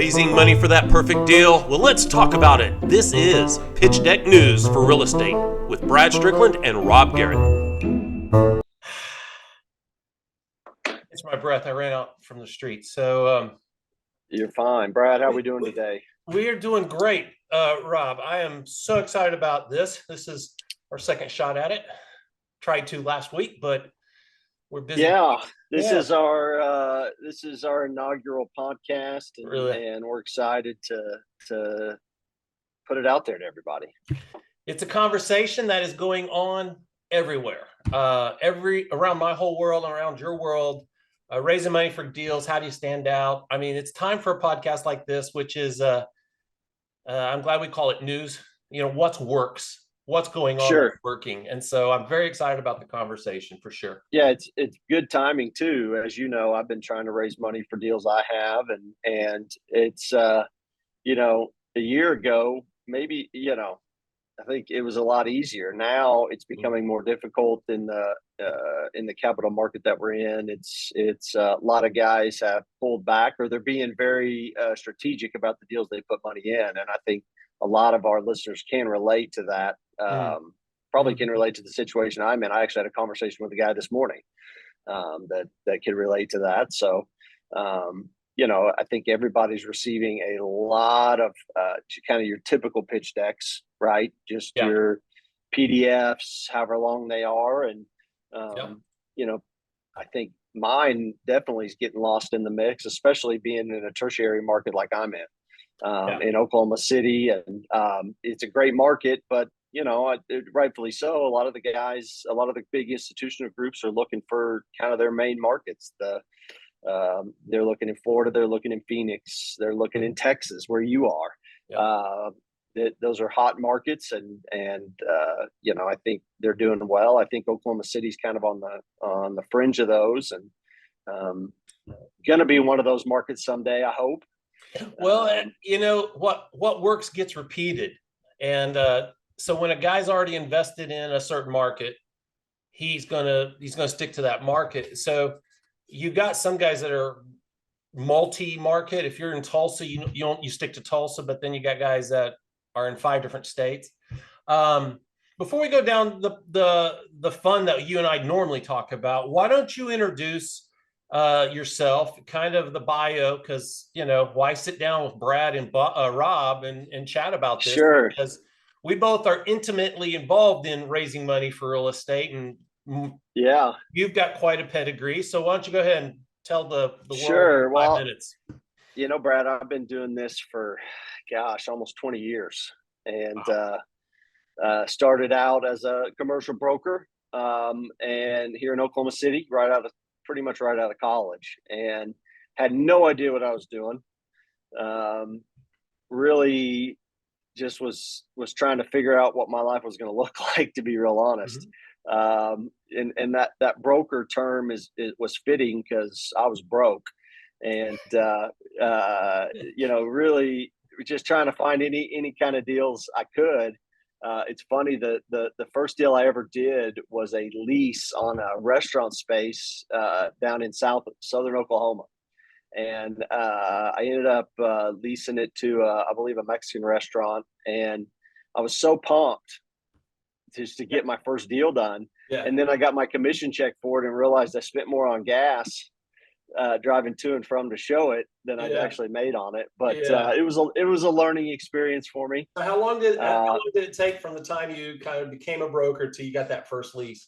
Raising money for that perfect deal? Well, let's talk about it. This is Pitchdeck News for Real Estate with Brad Strickland and Rob Garrett. It's my breath. I ran out from the street. So you're fine. Brad, how are we doing today? We are doing great, Rob. I am so excited about this. This is our second shot at it. Tried to last week, but we're busy. Yeah, this is our inaugural podcast, and we're excited to put it out there to everybody. It's a conversation that is going on everywhere, around my whole world, around your world. Raising money for deals. How do you stand out? I mean, it's time for a podcast like this, which is I'm glad we call it news. You know, what's going on, sure, working. And so I'm very excited about the conversation for sure. Yeah, it's good timing too. As you know, I've been trying to raise money for deals I have, and it's a year ago, maybe, I think it was a lot easier. Now it's becoming more difficult in the capital market that we're in. It's a lot of guys have pulled back, or they're being very strategic about the deals they put money in. And I think a lot of our listeners can relate to that. Probably can relate to the situation I'm in. I actually had a conversation with a guy this morning that can relate to that. So, I think everybody's receiving a lot of kind of your typical pitch decks, right? Just your PDFs, however long they are. And, I think mine definitely is getting lost in the mix, especially being in a tertiary market like I'm in Oklahoma City. And it's a great market, but, rightfully so. A lot of the big institutional groups are looking for kind of their main markets. They're looking in Florida, they're looking in Phoenix, they're looking in Texas, where you are. Those are hot markets, and I think they're doing well. I think Oklahoma City's kind of on the fringe of those, and going to be one of those markets someday, I hope. Well, what works gets repeated, and so when a guy's already invested in a certain market, he's gonna stick to that market. So you got some guys that are multi-market. If you're in Tulsa, you stick to Tulsa, but then you got guys that are in 5 different states. Before we go down the fun that you and I normally talk about, why don't you introduce yourself, kind of the bio, because why sit down with Brad and Rob and chat about this? Sure. Because we both are intimately involved in raising money for real estate, and you've got quite a pedigree. So why don't you go ahead and tell the world in 5 minutes? Brad, I've been doing this for, almost 20 years, and started out as a commercial broker, and here in Oklahoma City, pretty much right out of college, and had no idea what I was doing. Really just was trying to figure out what my life was going to look like, to be real honest. And that broker term was fitting because I was broke, and really just trying to find any kind of deals I could. It's funny, the first deal I ever did was a lease on a restaurant space down in southern Oklahoma. And I ended up leasing it to, I believe, a Mexican restaurant. And I was so pumped just to get my first deal done. Yeah. And then I got my commission check for it and realized I spent more on gas driving to and from to show it than I'd actually made on it. But it was a learning experience for me. So how long did it take from the time you kind of became a broker to you got that first lease?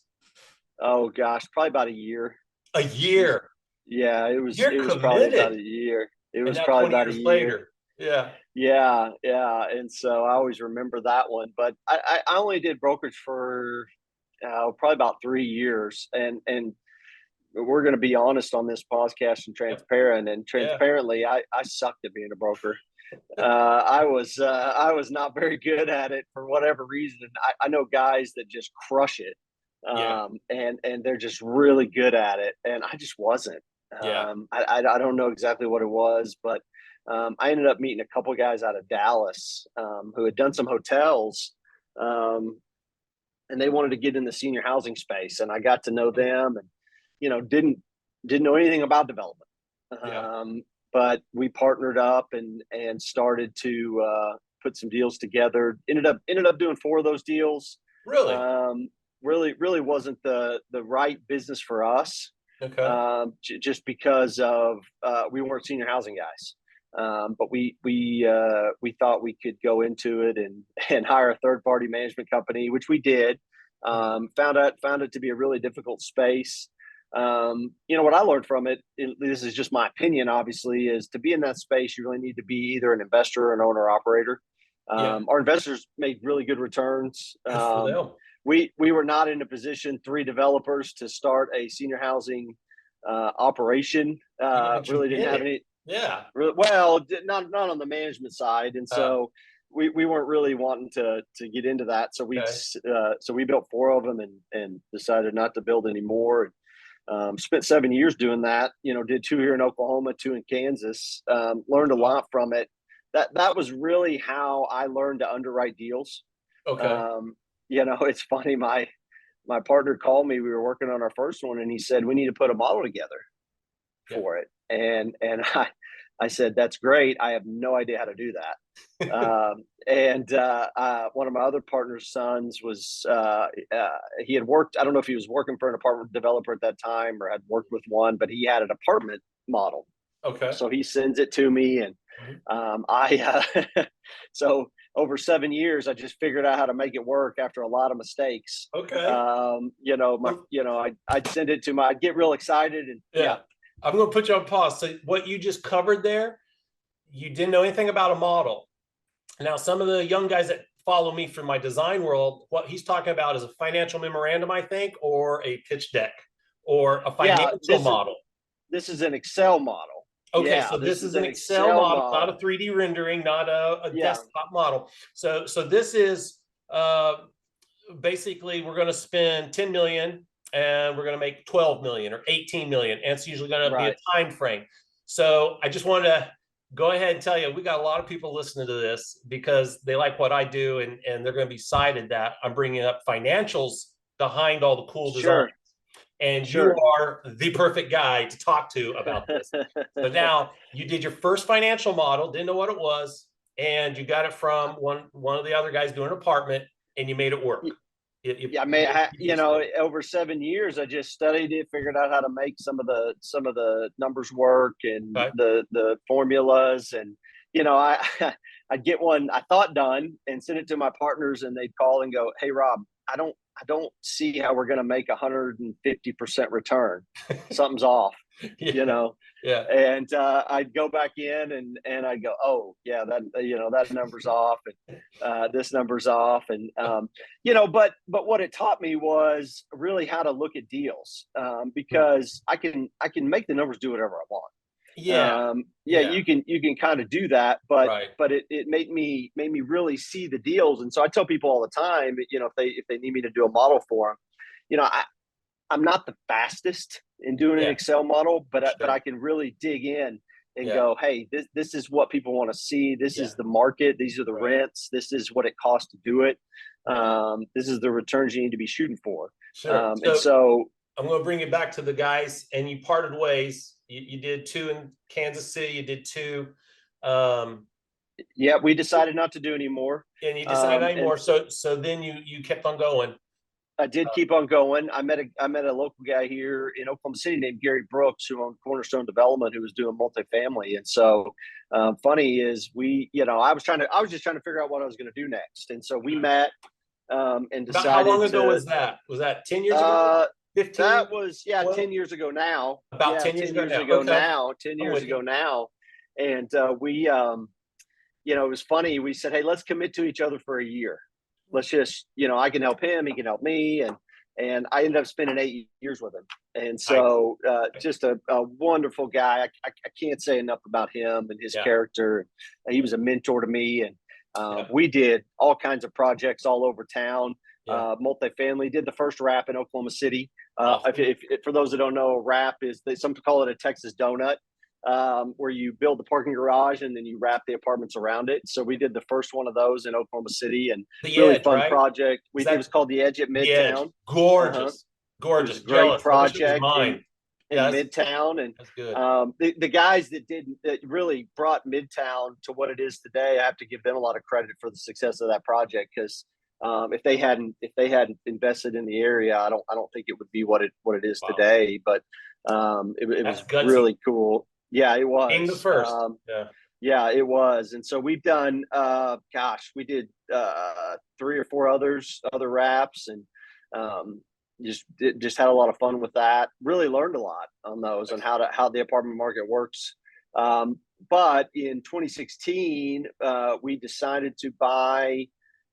Oh gosh, probably about a year. A year. Yeah, it was probably about a year. It was probably about a year later. Yeah. And so I always remember that one. But I only did brokerage for probably about 3 years, and we're going to be honest on this podcast and transparent. And transparently, I sucked at being a broker. I was not very good at it for whatever reason. I know guys that just crush it, and they're just really good at it, and I just wasn't. I don't know exactly what it was, but I ended up meeting a couple of guys out of Dallas who had done some hotels, and they wanted to get in the senior housing space, and I got to know them, and didn't know anything about development. but we partnered up and started to put some deals together. Ended up doing 4 of those deals. Really? Really wasn't the right business for us. Okay. Just because of we weren't senior housing guys. But we thought we could go into it and hire a third party management company, which we did. Found it to be a really difficult space. What I learned from it, this is just my opinion, obviously, is to be in that space, you really need to be either an investor or an owner operator. Yeah. Our investors made really good returns. Good for them. We were not in a position, 3 developers, to start a senior housing operation. Really didn't have any. Yeah. Well, not on the management side, and so we weren't really wanting to get into that. So we built 4 of them and decided not to build anymore. Spent 7 years doing that. Did 2 here in Oklahoma, 2 in Kansas. Learned a lot from it. That was really how I learned to underwrite deals. Okay. It's funny. My partner called me. We were working on our first one, and he said, "We need to put a model together for it." And I said, "That's great. I have no idea how to do that." One of my other partner's sons was he had worked. I don't know if he was working for an apartment developer at that time or had worked with one, but he had an apartment model. Okay. So he sends it to me, and so over 7 years, I just figured out how to make it work after a lot of mistakes. Okay. I'd send it to I'd get real excited and yeah. I'm going to put you on pause. So what you just covered there, you didn't know anything about a model. Now, some of the young guys that follow me from my design world, what he's talking about is a financial memorandum, I think, or a pitch deck or a financial model. This is an Excel model. Okay, so this is an Excel model, not a 3D rendering, not a desktop model. So this is basically we're going to spend 10 million and we're going to make 12 million or 18 million, and it's usually going to be a time frame. So I just wanted to go ahead and tell you, we got a lot of people listening to this because they like what I do, and they're going to be excited that I'm bringing up financials behind all the cool designs. And you are the perfect guy to talk to about this. So now you did your first financial model, didn't know what it was, and you got it from one of the other guys doing an apartment, and you made it work. Over 7 years, I just studied it, figured out how to make some of the numbers work and the formulas, and I'd get one I thought done and send it to my partners, and they'd call and go, "Hey, Rob, I don't see how we're going to make 150% return. Something's off." Yeah. And I'd go back in and I'd go, "Oh yeah, that number's off, and this number's off." And but what it taught me was really how to look at deals, because I can make the numbers do whatever I want. You can kind of do that, but it made me really see the deals. And so I tell people all the time, if they need me to do a model for them, I'm not the fastest in doing an Excel model, but I can really dig in and go, "Hey, this is what people want to see. This is the market. These are the rents. This is what it costs to do it. This is the returns you need to be shooting for." Sure. And so I'm going to bring it back to the guys, and you parted ways. You did 2 in Kansas City. You did 2. We decided not to do anymore. And you decided not anymore. So then you kept on going. I did keep on going. I met a local guy here in Oklahoma City named Garrett Brooks, who owned Cornerstone Development, who was doing multifamily. And so, funny is I was just trying to figure out what I was going to do next. And so we met and decided. How long ago was that? Was that 10 years ago? 15? That was 10 years ago now. About 10 years ago now. 10 years ago now. And we it was funny. We said, "Hey, let's commit to each other for a year. Let's just, I can help him, he can help me." And I ended up spending 8 years with him. And so just a wonderful guy. I can't say enough about him and his character. He was a mentor to me. And we did all kinds of projects all over town. Multifamily, did the first wrap in Oklahoma City. If for those that don't know, a wrap is, some call it a Texas donut. Where you build the parking garage and then you wrap the apartments around it. So we did the first one of those in Oklahoma City, and really fun project. It was called The Edge at Midtown. Gorgeous. Great project. Yeah, Midtown. And that's good. the guys that really brought Midtown to what it is today, I have to give them a lot of credit for the success of that project, because if they hadn't invested in the area, I don't think it would be what it is today. But it was gutsy. really cool. Yeah, it was. Being the first. Yeah, it was. And so we've done, we did 3 or 4 other wraps, and just had a lot of fun with that. Really learned a lot on those, on how the apartment market works. But in 2016, we decided to buy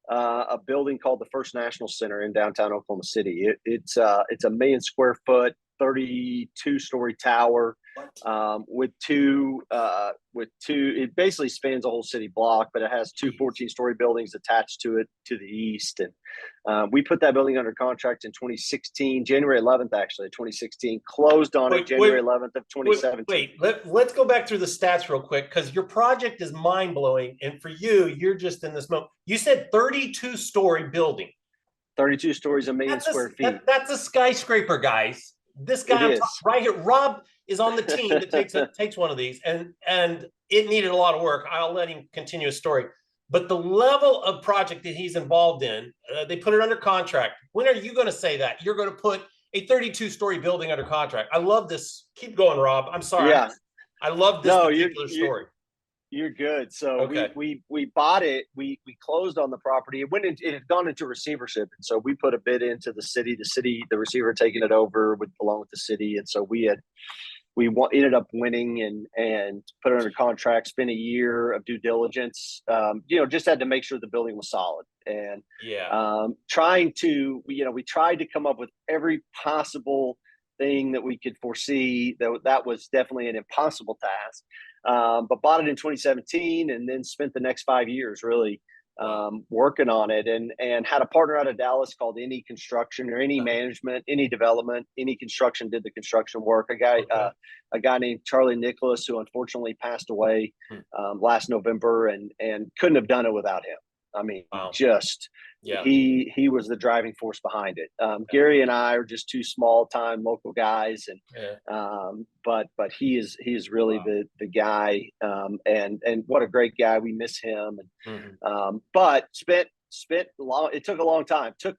a building called the First National Center in downtown Oklahoma City. It's a 1 million square foot, 32-story tower, with two. It basically spans a whole city block, but it has 2 14-story buildings attached to it to the east. And we put that building under contract in 2016, January 11th, actually, 2016. Closed on it January 11th of 2017. Let's go back through the stats real quick, because your project is mind blowing, and for you're just in this moment. You said 32-story building. 32 stories, 1 million square feet. That's a skyscraper, guys. This guy right here, Rob, is on the team that takes one of these, and it needed a lot of work. I'll let him continue his story. But the level of project that he's involved in, they put it under contract. When are you going to say that you're going to put a 32-story building under contract? I love this. Keep going, Rob. I'm sorry. Yeah. I love this particular story. You're good. So we bought it. We closed on the property. It had gone into receivership, and so we put a bid into the city. The receiver taking it over along with the city, and so we ended up winning and put it under contract. Spent a year of due diligence. Just had to make sure the building was solid, and we tried to come up with every possible thing that we could foresee. That was definitely an impossible task. But bought it in 2017, and then spent the next 5 years really working on it, and had a partner out of Dallas called Any Construction, or Any Management, Any Development. Any Construction did the construction work. A guy named Charlie Nicholas, who unfortunately passed away last November, and couldn't have done it without him. I mean, he was the driving force behind it. Gary and I are just 2 small-time local guys, and but he is really the guy, and what a great guy. We miss him, and but spent long. It took a long time. Took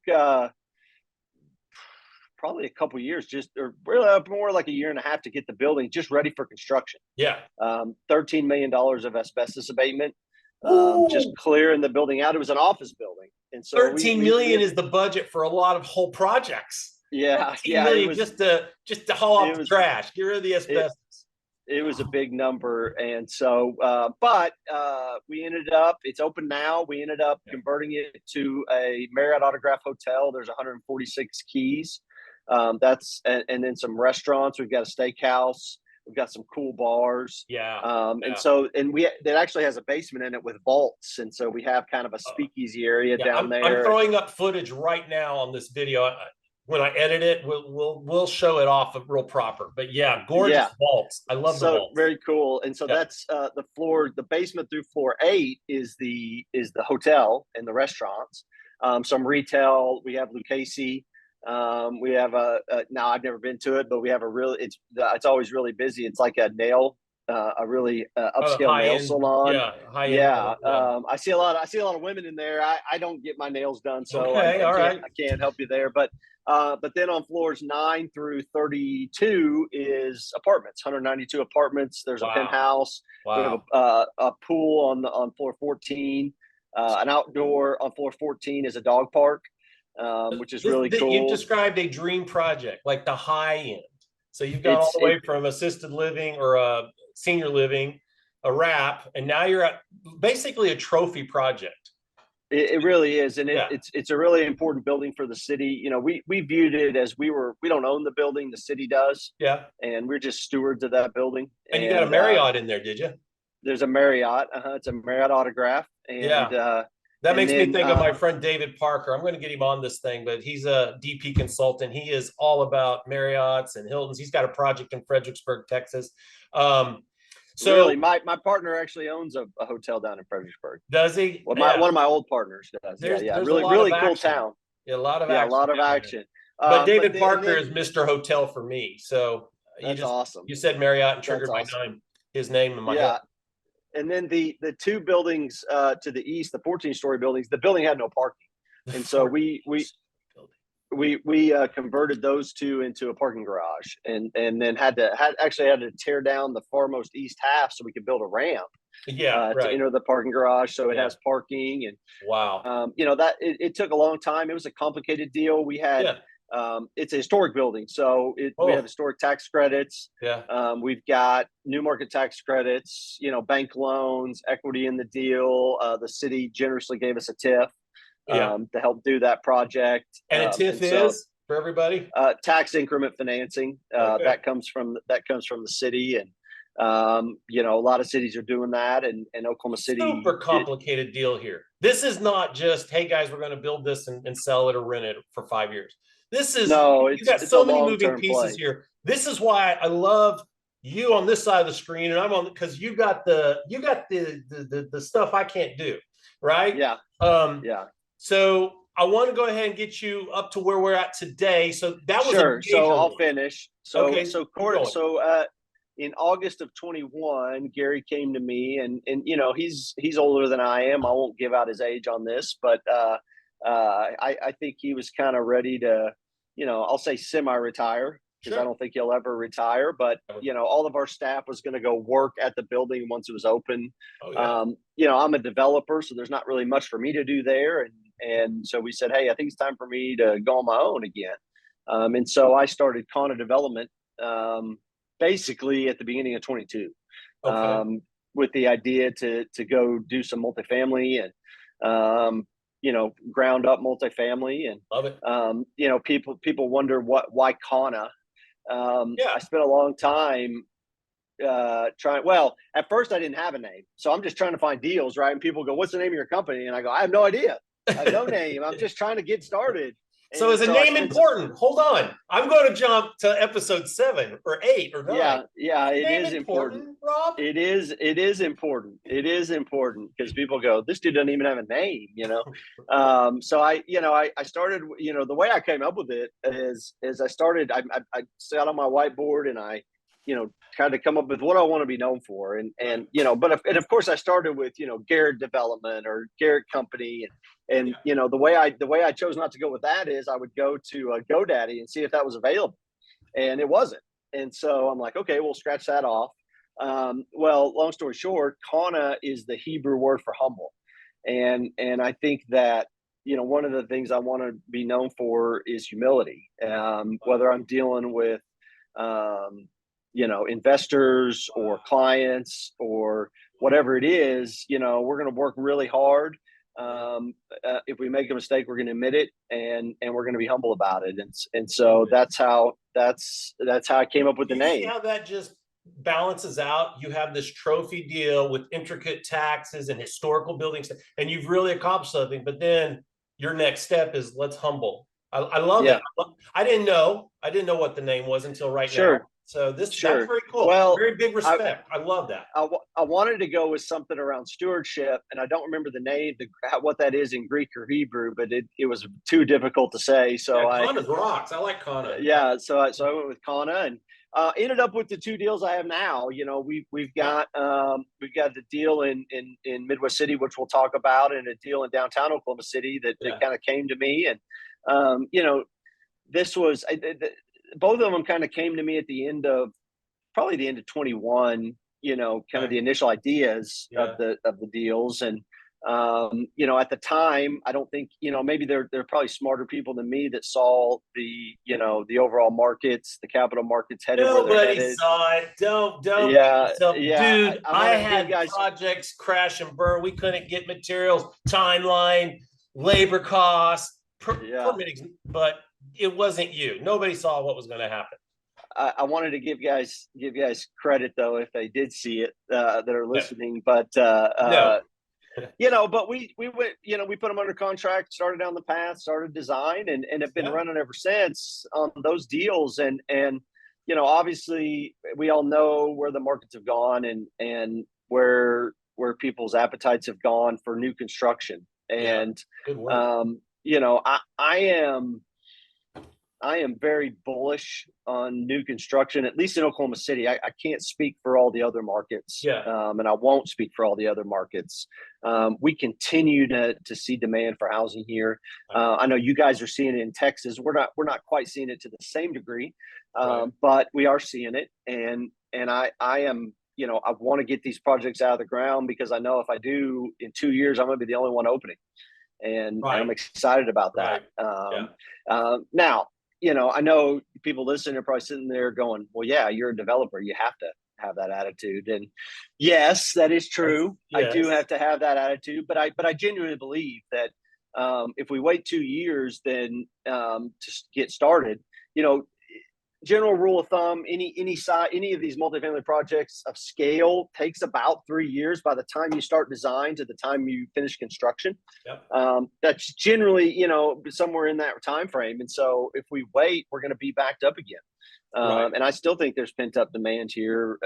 probably a couple years, or really more like a year and a half, to get the building just ready for construction. $13 million of asbestos abatement. Just clearing the building out. It was an office building, and so 13 million is the budget for a lot of whole projects. Million just to haul off the trash, get rid of the asbestos. It was a big number, and so but we ended up. It's open now. We ended up converting it to a Marriott Autograph Hotel. There's 146 keys. And then some restaurants. We've got a steakhouse. We've got some cool bars. That actually has a basement in it with vaults. And so we have kind of a speakeasy area down there. I'm throwing up footage right now on this video. When I edit it, we'll show it off real proper. But gorgeous vaults. I love the vaults. Very cool. And so that's the basement through floor 8 is the hotel and the restaurants. Some retail. We have Lucchese. We have now I've never been to it, but we have it's always really busy. It's like a really upscale nail salon. I see a lot of women in there. I don't get my nails done, so I can't help you there. But then on floors 9 through 32 is apartments, 192 apartments. There's a penthouse. We have a pool on floor 14. An outdoor on floor 14 is a dog park. Which is really cool. You've described a dream project, like the high end. So you've got all the way from assisted living or senior living, a wrap, and now you're at basically a trophy project. It really is, and it's a really important building for the city. We viewed it as we don't own the building, the city does. And we're just stewards of that building. And you got a Marriott in there, did you? There's a Marriott. It's a Marriott Autograph, and that makes me think of my friend David Parker. I'm going to get him on this thing, but he's a DP consultant. He is all about Marriotts and Hiltons. He's got a project in Fredericksburg, Texas. So really, my partner actually owns a hotel down in Fredericksburg. Does he? Well, one of my old partners does. There's really cool town. A lot of action. A lot of action. But David Parker is Mr. Hotel for me. So That's awesome. You said Marriott and triggered That's awesome. his name in my Yeah. head. And then the two buildings to the east, the 14-story buildings, the building had no parking. And so we converted those two into a parking garage, and then had to tear down the farmost east half so we could build a ramp to enter the parking garage, so it has parking. And wow, that it took a long time. It was a complicated deal. We had it's a historic building, so we have historic tax credits. We've got new market tax credits, bank loans, equity in the deal. The city generously gave us a TIF to help do that project. And a TIF is for everybody tax increment financing. That comes from the city, and a lot of cities are doing that, and Oklahoma City. Super complicated deal here. This is not just, hey guys, we're going to build this and sell it or rent it for 5 years. This is you got so many moving pieces here. This is why I love you on this side of the screen, and I'm on because you got the stuff I can't do, right? So I want to go ahead and get you up to where we're at today. So that was sure. So I'll finish. So in August of 21, Gary came to me, and he's older than I am. I won't give out his age on this, but I think he was kind of ready to, I'll say semi-retire, because I don't think he'll ever retire. But all of our staff was going to go work at the building once it was open. I'm a developer, so there's not really much for me to do there, and so we said, hey, I think it's time for me to go on my own again. And so I started Kana Development basically at the beginning of 22, with the idea to go do some multifamily and ground up multifamily. And love it. People wonder why Kana. I spent a long time trying. Well, at first I didn't have a name, so I'm just trying to find deals, right? And people go, "What's the name of your company?" And I go, "I have no idea. I have no name. I'm just trying to get started." So is a name important? Hold on. I'm going to jump to episode 7 or 8 or 9. Yeah, it is important, Rob. It is important. It is important because people go, "This dude doesn't even have a name," So I started, the way I came up with it is I started, I sat on my whiteboard and I, tried to come up with what I want to be known for. And of course I started with, Garrett Development or Garrett Company. And the way I chose not to go with that is I would go to GoDaddy and see if that was available, and it wasn't. And so I'm like, okay, we'll scratch that off. Well, long story short, Kana is the Hebrew word for humble, and I think that one of the things I want to be known for is humility. Whether I'm dealing with investors or clients or whatever it is, we're going to work really hard. If we make a mistake, we're going to admit it, and we're going to be humble about it. And so that's how I came up with the name. See how that just balances out? You have this trophy deal with intricate taxes and historical buildings, and you've really accomplished something. But then your next step is let's humble. I love it. I didn't know what the name was until right now. So that's very cool. Well, very big respect. I love that. I wanted to go with something around stewardship, and I don't remember the name, what that is in Greek or Hebrew, but it was too difficult to say. So Kana rocks. I like Kana. Yeah. So I went with Kana, and ended up with the two deals I have now. We've got the deal in Midwest City, which we'll talk about, and a deal in downtown Oklahoma City that kind of came to me, and this was. Both of them kind of came to me at the end of 21, kind of the initial ideas of the deals. And, at the time, I don't think, maybe they're probably smarter people than me that saw the overall markets, the capital markets headed where they're headed. Nobody saw it. Don't. Dude, I had projects crash and burn. We couldn't get materials, timeline, labor costs, permitting, but it wasn't you. Nobody saw what was going to happen. I wanted to give guys credit though if they did see it that are listening. But but we went. We put them under contract, started down the path, started design, and have been running ever since on those deals. And obviously we all know where the markets have gone and where people's appetites have gone for new construction. And good work. I am. I am very bullish on new construction, at least in Oklahoma City. I can't speak for all the other markets, Yeah. And I won't speak for all the other markets. We continue to see demand for housing here. I know you guys are seeing it in Texas. We're not quite seeing it to the same degree, but we are seeing it. And I am, I want to get these projects out of the ground, because I know if I do, in 2 years, I'm going to be the only one opening. And I'm excited about that. Now, I know people listening are probably sitting there going, well, yeah, you're a developer. You have to have that attitude. And yes, that is true. Yes. I do have to have that attitude, but I genuinely believe that if we wait 2 years, then to get started, general rule of thumb, any of these multifamily projects of scale takes about 3 years by the time you start design to the time you finish construction. Yep. That's generally, somewhere in that time frame. And so if we wait, we're going to be backed up again. And I still think there's pent up demand here,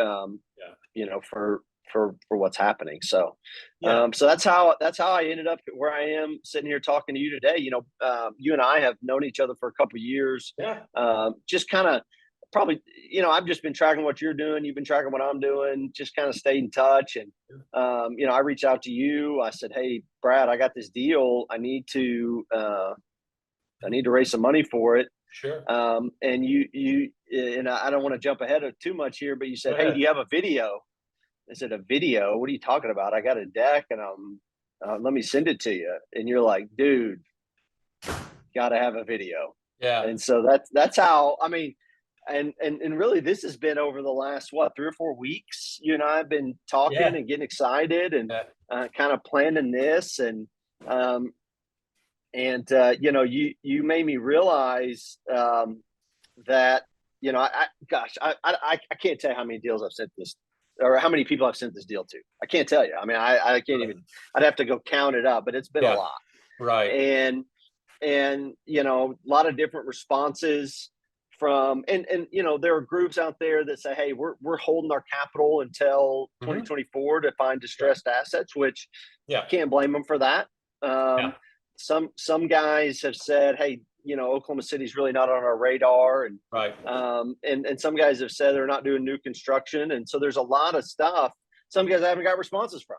for what's happening. So, so that's how I ended up where I am sitting here talking to you today. You and I have known each other for a couple of years. Yeah. Just kind of probably, I've just been tracking what you're doing. You've been tracking what I'm doing, just kind of stayed in touch. And, I reached out to you. I said, hey, Brad, I got this deal. I need to raise some money for it. Sure. And you, and I don't want to jump ahead of too much here, but you said, hey, do you have a video? I said, a video? What are you talking about? I got a deck, and let me send it to you. And you're like, dude, got to have a video. Yeah. And so that's how, I mean, and really this has been over the last, 3 or 4 weeks. You and I have been talking and getting excited and kind of planning this. And, you made me realize that, I can't tell you how many deals I've sent this, or how many people I've sent this deal to. I can't tell you. I mean, I can't even, I'd have to go count it up, but it's been a lot. Right. And, a lot of different responses from, and there are groups out there that say, hey, we're holding our capital until 2024 to find distressed assets, which can't blame them for that. Some guys have said, hey, Oklahoma City's really not on our radar. And, and some guys have said they're not doing new construction. And so there's a lot of stuff some guys I haven't got responses from.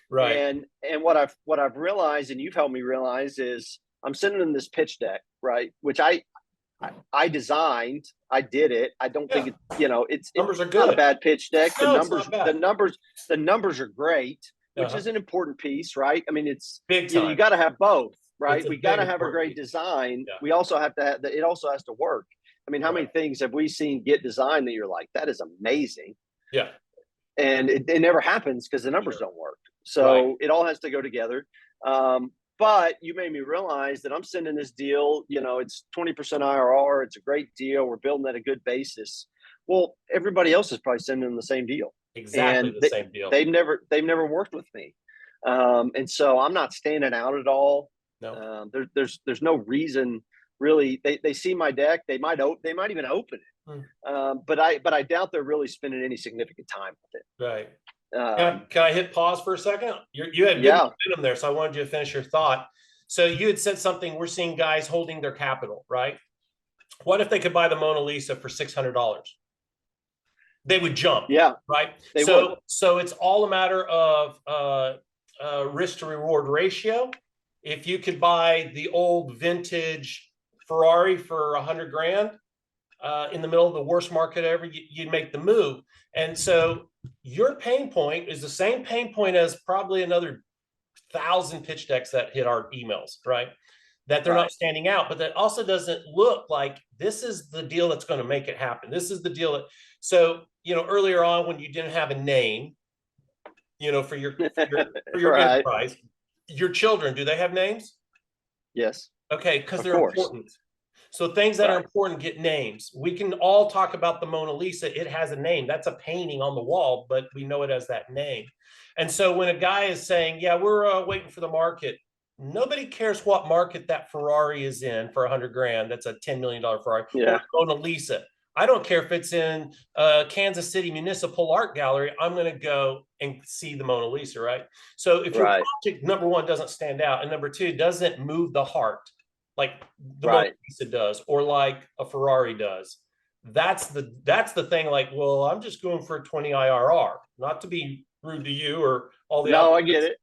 Right. And what I've realized, and you've helped me realize, is I'm sending them this pitch deck, right? Which I designed, I did it. I don't think it's numbers are good. Not a bad pitch deck. No, the numbers are great, which is an important piece, right? I mean, it's big time. You got to have both. Right. We got to have a great design. Yeah. We also have to have it also has to work. I mean, how many things have we seen get designed that you're like, that is amazing. Yeah. And it never happens because the numbers don't work. So it all has to go together. But you made me realize that I'm sending this deal, it's 20% IRR. It's a great deal. We're building at a good basis. Well, everybody else is probably sending them the same deal. Exactly the same deal. They've never worked with me. And so I'm not standing out at all. No. There's no reason really. They see my deck. They might even open it. But I doubt they're really spending any significant time with it. Right. Can I hit pause for a second? You had good momentum there, so I wanted you to finish your thought. So you had said something. We're seeing guys holding their capital, right? What if they could buy the Mona Lisa for $600? They would jump. Yeah. Right. So it's all a matter of risk to reward ratio. If you could buy the old vintage Ferrari for $100,000 in the middle of the worst market ever, you'd make the move. And so your pain point is the same pain point as probably another 1,000 pitch decks that hit our emails, right? That they're not standing out, but that also doesn't look like this is the deal that's going to make it happen. This is the deal that, so, earlier on when you didn't have a name, for your enterprise, your children, do they have names? Yes. Okay, because they're important. So things that are important get names. We can all talk about the Mona Lisa. It has a name. That's a painting on the wall, but we know it as that name. And so when a guy is saying, yeah, we're waiting for the market, nobody cares what market that Ferrari is in for $100,000. That's a $10 million Ferrari. Yeah. Or Mona Lisa. I don't care if it's in Kansas City Municipal Art Gallery. I'm going to go and see the Mona Lisa, right? So if your project, number one, doesn't stand out, and number two, doesn't move the heart, like the Mona Right. Lisa does, or like a Ferrari does. That's the thing. Like, well, I'm just going for a 20 IRR, not to be rude to you or all the No, I others, get it.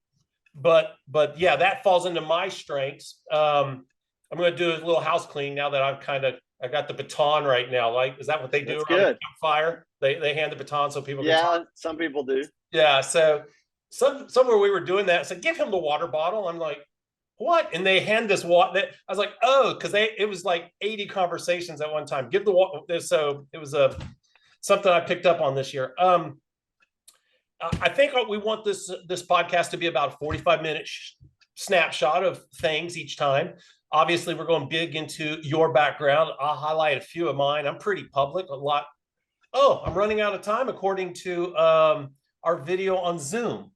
but yeah, that falls into my strengths. I'm going to do a little house cleaning now that I got the baton right now. Like, is that what they do That's around the good. campfire? They hand the baton so people can talk. Yeah, some people do. Yeah. So somewhere we were doing that. So give him the water bottle. I'm like, what? And they hand this water. I was like, oh, because it was like 80 conversations at one time. Give the water. So it was something I picked up on this year. I think we want this podcast to be about a 45-minute snapshot of things each time. Obviously, we're going big into your background. I'll highlight a few of mine. I'm pretty public, a lot. Oh, I'm running out of time according to our video on Zoom.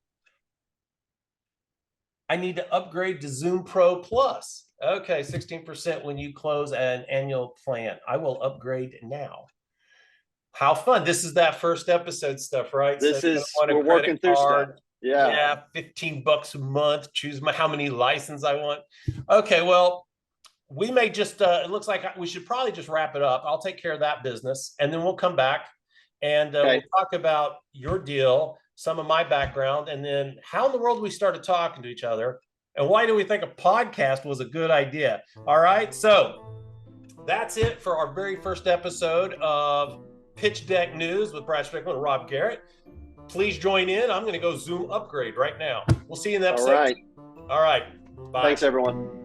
I need to upgrade to Zoom Pro Plus. Okay, 16% when you close an annual plan. I will upgrade now. How fun. This is that first episode stuff, right? We're working through stuff. Yeah, $15 a month. Choose how many license I want. Okay, well, we may just, it looks like we should probably just wrap it up. I'll take care of that business, and then we'll come back and we'll talk about your deal, some of my background, and then how in the world we started talking to each other, and why do we think a podcast was a good idea? All right, so that's it for our very first episode of Pitchdeck News with Brad Strickland and Rob Garrett. Please join in. I'm going to go Zoom upgrade right now. We'll see you in the episode. All right. All right. Bye. Thanks, everyone.